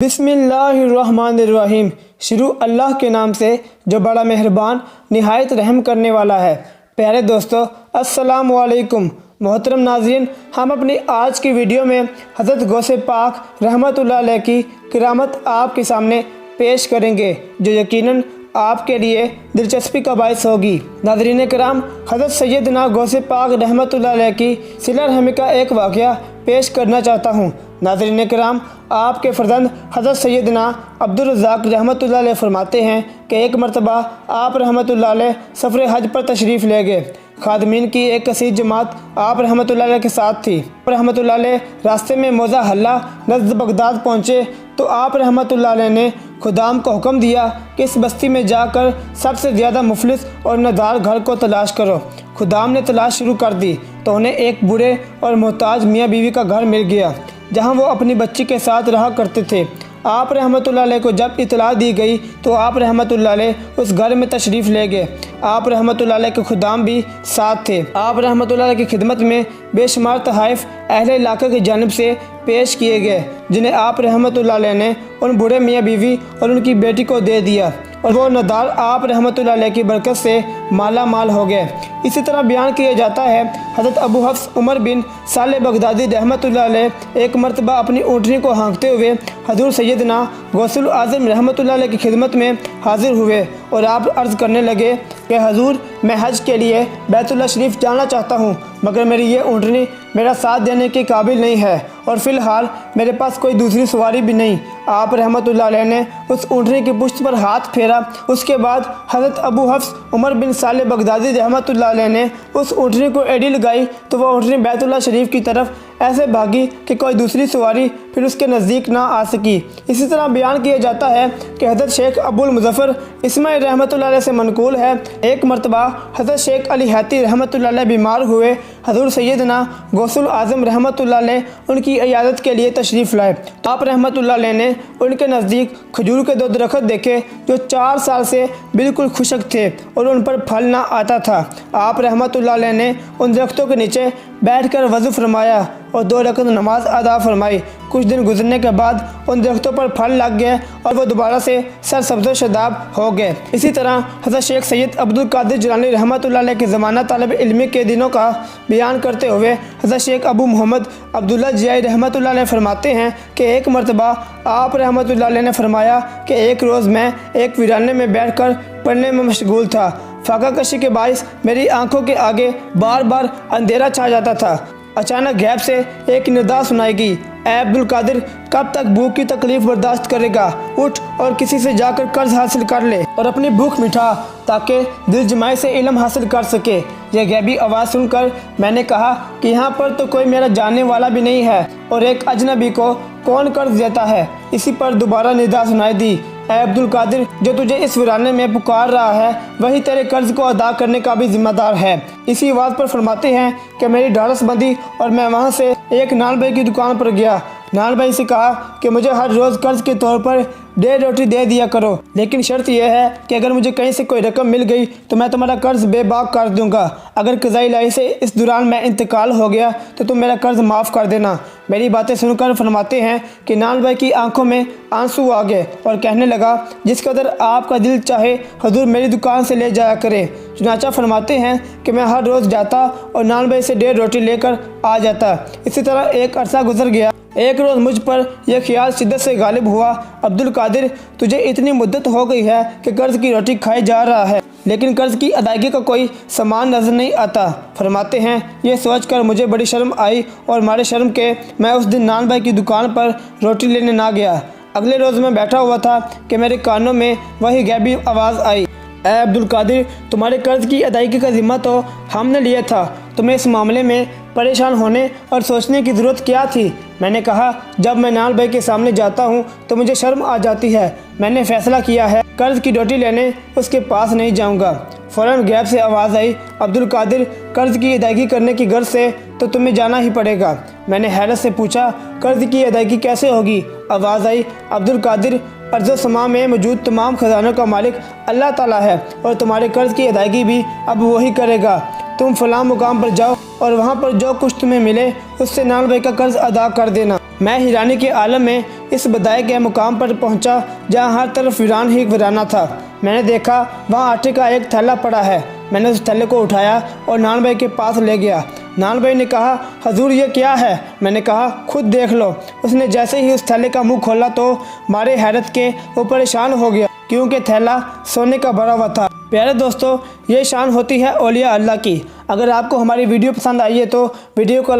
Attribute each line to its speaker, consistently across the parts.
Speaker 1: बिस्मिल्लाहिर्रहमानिर्रहीम। शुरू अल्लाह के नाम से जो बड़ा मेहरबान निहायत रहम करने वाला है। प्यारे दोस्तों, अस्सलाम वालेकुम। मोहतरम नाज़रीन, हम अपनी आज की वीडियो में हज़रत गौसे पाक रहमतुल्लाह अलैह की किरामत आपके सामने पेश करेंगे, जो यकीनन आपके लिए दिलचस्पी का बायस होगी। नाज़रीन कराम, हज़रत सैयदना गौसे पाक रहमतुल्लाह अलैह की सिला रहमी का एक वाक़या पेश करना चाहता हूँ। नाज़रीन कराम, आपके फ़र्जंद हज़रत सैयदना अब्दुल रज़्ज़ाक़ रहमतुल्लाह अलैह फरमाते हैं कि एक मरतबा आप रहमतुल्लाह अलैह सफ़र हज पर तशरीफ़ ले गए। खादमीन की एक कसीर जमात आप रहमतुल्लाह अलैह के साथ थी। रहमतुल्लाह अलैह रास्ते में मौज़ा हल्ला नज़द बगदाद पहुँचे तो आप रहमतुल्लाह अलैह ने खुदाम को हुक्म दिया कि इस बस्ती में जाकर सबसे ज़्यादा मुफलिस और नदार घर को तलाश करो। खुदाम ने तलाश शुरू कर दी तो उन्हें एक बूढ़े और मोहताज मियाँ बीवी का घर मिल गया, जहाँ वो अपनी बच्ची के साथ रहा करते थे। आप रहमतुल्लाह अलैह को जब इतला दी गई तो आप रहमतुल्लाह अलैह उस घर में तशरीफ़ ले गए। आप रहमतुल्लाह अलैह के खुदाम भी साथ थे। आप रहमतुल्लाह अलैह की खिदमत में बेशुमार तहाइफ अहले इलाके की जानिब से पेश किए गए, जिन्हें आप रहमतुल्लाह अलैह ने उन बूढ़े मियाँ बीवी और उनकी बेटी को दे दिया और वो नदार आप रहमतुल्लाह अलैह की बरकत से माला माल हो गए। इसी तरह बयान किया जाता है, हज़रत अबू हफ्स उमर बिन साले बगदादी रहमतुल्लाह अलैह एक मरतबा अपनी ऊँटनी को हाँकते हुए हज़ूर सैयदना गौसुल आज़म रहमतुल्लाह अलैह की खिदमत में हाजिर हुए और आप अर्ज़ करने लगे कि हजूर, मैं हज के लिए बैतुल्लाह शरीफ जाना चाहता हूँ, मगर मेरी ये ऊँटनी मेरा साथ देने के काबिल नहीं है और फ़िलहाल मेरे पास कोई दूसरी सवारी भी नहीं। आप रहमतुल्लाह अलैह ने उस ऊँटनी की पुश्त पर हाथ फेरा। उसके बाद हज़रत अबू हफ्स उमर बिन साले बगदादी रहमतुल्लाह अलैह ने उस ऊँटनी को एड़ी लगाई तो वह ऊँटनी बैतुल्लाह शरीफ की तरफ ऐसे भागी कि कोई दूसरी सवारी फिर उसके नज़दीक ना आ सकी। इसी तरह बयान किया जाता है कि हज़रत शेख अबुल मुज़फ़्फ़र इस्माइल रहमतुल्लाह अलैह से मनकूल है, एक मरतबा हज़रत शेख अली हैती रहमतुल्लाह अलैह बीमार हुए। हज़ूर सैयदना गौसुल आज़म रहमतुल्लाह अलैह उनकी इयादत के लिए तशरीफ़ लाए तो आप रहमतुल्लाह अलैह ने उनके नज़दीक खजूर के 2 दरख्त देखे जो 4 साल से बिल्कुल खुशक थे और उन पर फल ना आता था। आप रहमतुल्लाह अलैह ने उन दरख्तों के नीचे बैठकर वज़ू फरमाया और 2 रकअत नमाज अदा फरमाई। कुछ दिन गुजरने के बाद उन दरख्तों पर फल लग गए और वो दोबारा से सरसब्ज़ शदाब हो गए। इसी तरह हज़रत शेख सैयद अब्दुल कादिर जिलानी रहमतुल्लाह अलैह के ज़माना तालिब इल्मी के दिनों का बयान करते हुए हज़रत शेख अबू मोहम्मद अब्दुल्ला जियाई रहमतुल्लाह अलैह फरमाते हैं कि एक मरतबा आप रहमतुल्लाह अलैह ने फरमाया कि एक रोज़ मैं एक वीराने में बैठकर पढ़ने में मशगूल था। फाका कशी के बाइस मेरी आंखों के आगे बार बार अंधेरा छा जाता था। अचानक गैब से एक निदा सुनाई गई, ऐ अब्दुल कादिर, कब तक भूख की तकलीफ बर्दाश्त करेगा? उठ और किसी से जाकर कर्ज हासिल कर ले और अपनी भूख मिटा ताकि दिल जमाई से इल्म हासिल कर सके। यह गैबी आवाज़ सुनकर मैंने कहा कि यहाँ पर तो कोई मेरा जानने वाला भी नहीं है और एक अजनबी को कौन कर्ज देता है। इसी पर दोबारा निदा सुनाई दी, ऐ अब्दुल कादिर, जो तुझे इस वीराने में पुकार रहा है वही तेरे कर्ज को अदा करने का भी जिम्मेदार है। इसी आवाज़ पर फरमाते हैं कि मेरी ढारस बंदी और मैं वहाँ से एक नान भाई की दुकान पर गया। नान भाई से कहा कि मुझे हर रोज़ कर्ज के तौर पर 1.5 रोटी दे दिया करो, लेकिन शर्त यह है कि अगर मुझे कहीं से कोई रकम मिल गई तो मैं तुम्हारा कर्ज बेबाक कर दूंगा। अगर क़ज़ाई इलाही से इस दौरान मैं इंतकाल हो गया तो तुम मेरा कर्ज माफ़ कर देना। मेरी बातें सुनकर फरमाते हैं कि नान भाई की आंखों में आंसू आ गए और कहने लगा, जिस कदर आपका दिल चाहे हजूर मेरी दुकान से ले जाया करें। चुनाचा फरमाते हैं कि मैं हर रोज़ जाता और नान भाई से 1.5 रोटी लेकर आ जाता। इसी तरह एक अरसा गुजर गया। एक रोज़ मुझ पर यह ख्याल शिद्दत से गालिब हुआ, अब्दुल कादिर, तुझे इतनी मुद्दत हो गई है कि कर्ज़ की रोटी खाई जा रहा है लेकिन कर्ज़ की अदायगी का कोई सामान नज़र नहीं आता। फरमाते हैं, यह सोचकर मुझे बड़ी शर्म आई और मारे शर्म के मैं उस दिन नान भाई की दुकान पर रोटी लेने ना गया। अगले रोज़ मैं बैठा हुआ था कि मेरे कानों में वही गैबी आवाज़ आई, ऐ अब्दुल कादिर, तुम्हारे कर्ज़ की अदायगी का ज़िम्मा तो हमने लिया था, तुम्हें इस मामले में परेशान होने और सोचने की ज़रूरत क्या थी? मैंने कहा, जब मैं नान भाई के सामने जाता हूँ तो मुझे शर्म आ जाती है। मैंने फ़ैसला किया है कर्ज़ की रोटी लेने उसके पास नहीं जाऊँगा। फ़ौरन गैब से आवाज़ आई, अब्दुल कादिर, कर्ज़ की अदायगी करने की गर्ज से तो तुम्हें जाना ही पड़ेगा। मैंने हैरत से पूछा, कर्ज़ की अदायगी कैसे होगी? आवाज़ आई, अब्दुल कादिर, अर्ज़ समा में मौजूद तमाम ख़जानों का मालिक अल्लाह ताला है और तुम्हारे कर्ज़ की अदायगी भी अब वही करेगा। तुम फ़लाँ मुकाम पर जाओ और वहाँ पर जो कुछ तुम्हें मिले उससे नान भाई का कर्ज़ अदा कर देना। मैं हैरानी के आलम में इस बताए गए मुकाम पर पहुंचा जहां हर तरफ वीरान ही वीराना था। मैंने देखा वहां आटे का एक थैला पड़ा है। मैंने उस थैले को उठाया और नान भाई के पास ले गया। नान भाई ने कहा, हजूर ये क्या है? मैंने कहा, खुद देख लो। उसने जैसे ही उस थैले का मुंह खोला तो मारे हैरत के वो परेशान हो गया, क्योंकि थैला सोने का भरा हुआ था। प्यारे दोस्तों, ये शान होती है औलिया अल्लाह की। अगर आपको हमारी वीडियो पसंद आई है तो वीडियो को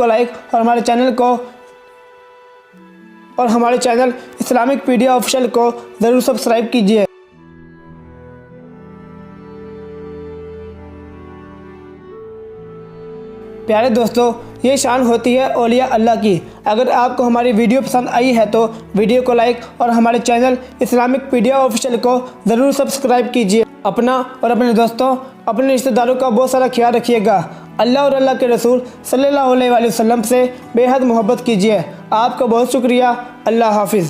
Speaker 1: लाइक और हमारे चैनल इस्लामिक पीडिया ऑफिशियल को ज़रूर सब्सक्राइब कीजिए। प्यारे दोस्तों, ये शान होती है औलिया अल्लाह की। अगर आपको हमारी वीडियो पसंद आई है तो वीडियो को लाइक और हमारे चैनल इस्लामिक पीडिया ऑफिशियल को ज़रूर सब्सक्राइब कीजिए। अपना और अपने दोस्तों, अपने रिश्तेदारों का बहुत सारा ख्याल रखिएगा। अल्लाह और अल्लाह के रसूल सल्लल्लाहु अलैहि वसल्लम से बेहद मोहब्बत कीजिए। आपका बहुत शुक्रिया। अल्लाह हाफिज़।